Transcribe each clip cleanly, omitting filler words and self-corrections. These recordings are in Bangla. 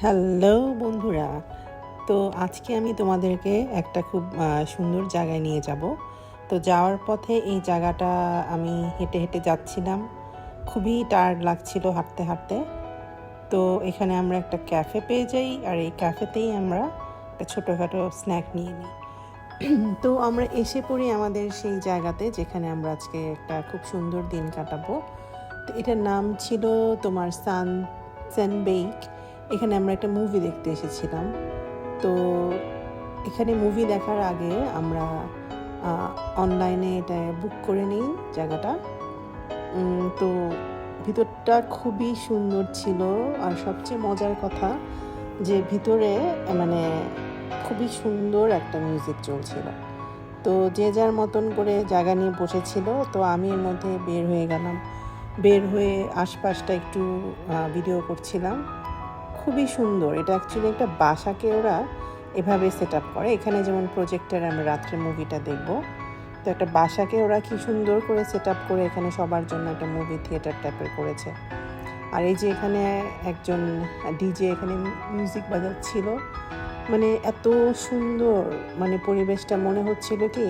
হ্যালো বন্ধুরা, তো আজকে আমি তোমাদেরকে একটা খুব সুন্দর জায়গায় নিয়ে যাব। তো যাওয়ার পথে এই জায়গাটা আমি হেঁটে হেঁটে যাচ্ছিলাম, খুবই টায়ার্ড লাগছিল হাঁটতে হাঁটতে। তো এখানে আমরা একটা ক্যাফে পেয়ে যাই, আর এই ক্যাফেতেই আমরা একটা ছোটোখাটো স্ন্যাক নিয়ে নিই। তো আমরা এসে পড়ি আমাদের সেই জায়গাতে, যেখানে আমরা আজকে একটা খুব সুন্দর দিন কাটাবো। তো এটার নাম ছিল তোমার সানবেক। এখানে আমরা একটা মুভি দেখতে এসেছিলাম। তো এখানে মুভি দেখার আগে আমরা অনলাইনে এটা বুক করে নিই জায়গাটা। তো ভিতরটা খুবই সুন্দর ছিল, আর সবচেয়ে মজার কথা যে ভিতরে মানে খুবই সুন্দর একটা মিউজিক চলছিল। তো যে যার মতন করে জায়গা নিয়ে বসেছিল, তো আমি এর মধ্যে বের হয়ে গেলাম। বের হয়ে আশপাশটা একটু ভিডিও করছিলাম। খুবই সুন্দর। এটা অ্যাকচুয়ালি একটা বাসাকে ওরা এভাবে সেট আপ করে। এখানে যেমন প্রজেক্টরে আমরা রাত্রে মুভিটা দেখব, তো একটা বাসাকে ওরা কি সুন্দর করে সেট আপ করে এখানে সবার জন্য একটা মুভি থিয়েটার টাইপের করেছে। আর এই যে এখানে একজন ডিজে এখানে মিউজিক বাজাচ্ছিল, মানে এত সুন্দর, মানে পরিবেশটা মনে হচ্ছিল কি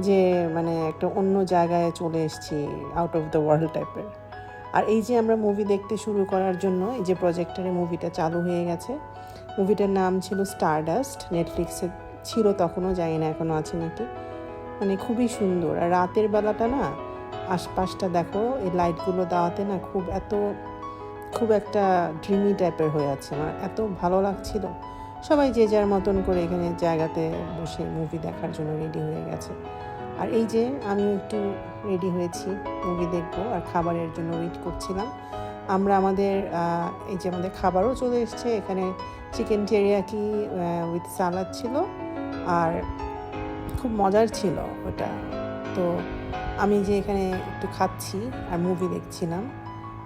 যে মানে একটা অন্য জায়গায় চলে এসেছি, আউট অফ দ্য ওয়ার্ল্ড টাইপের। আর এই যে আমরা মুভি দেখতে শুরু করার জন্য এই যে প্রজেক্টরে মুভিটা চালু হয়ে গেছে। মুভিটার নাম ছিল স্টারডাস্ট, নেটফ্লিক্সে ছিল তখনও, জানি না এখনও আছে নাকি। মানে খুবই সুন্দর। আর রাতের বেলাটা না, আশপাশটা দেখো, এই লাইটগুলো দেওয়াতে না খুব একটা ড্রিমি টাইপের হয়ে আছে। আমার এত ভালো লাগছিল। সবাই যে যার মতন করে এখানে জায়গাতে বসে মুভি দেখার জন্য রেডি হয়ে গেছে। আর এই যে আমিও একটু রেডি হয়েছি, মুভি দেখবো আর খাবারের জন্য ওয়েট করছিলাম। আমাদের এই যে আমাদের খাবারও চলে এসছে। এখানে চিকেন টেরিয়াকি উইথ সালাদ ছিল, আর খুব মজার ছিল ওটা। তো আমি যে এখানে একটু খাচ্ছি আর মুভি দেখছিলাম,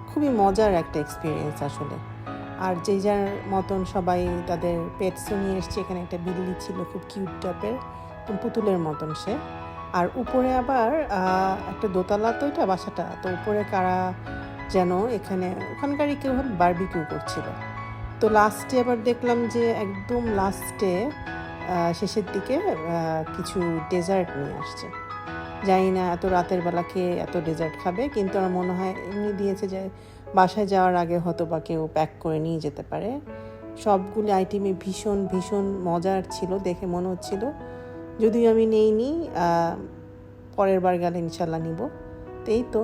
খুবই মজার একটা এক্সপিরিয়েন্স আসলে। আর যে যার মতন সবাই তাদের পেটসও নিয়ে এসছে। এখানে একটা বিল্লি ছিল, খুব কিউট টাইপের, পুতুলের মতন সে। আর উপরে আবার একটা দোতলা, তো এটা বাসাটা, তো উপরে কারা যেন ওখানকারই কেউ বারবিকিউ করছিল। তো লাস্টে আবার দেখলাম যে একদম লাস্টে শেষের দিকে কিছু ডেজার্ট নিয়ে আসছে। জানি না এত রাতের বেলা খেয়ে এত ডেজার্ট খাবে, কিন্তু আমার মনে হয় এমনি দিয়েছে যে বাসায় যাওয়ার আগে হয়তো বা কেউ প্যাক করে নিয়ে যেতে পারে। সবগুলি আইটেমই ভীষণ ভীষণ মজার ছিল, দেখে মনে হচ্ছিল। যদিও আমি নেইনি, পরের বার গেলে ইনশাল্লাহ নিব। তো এই তো।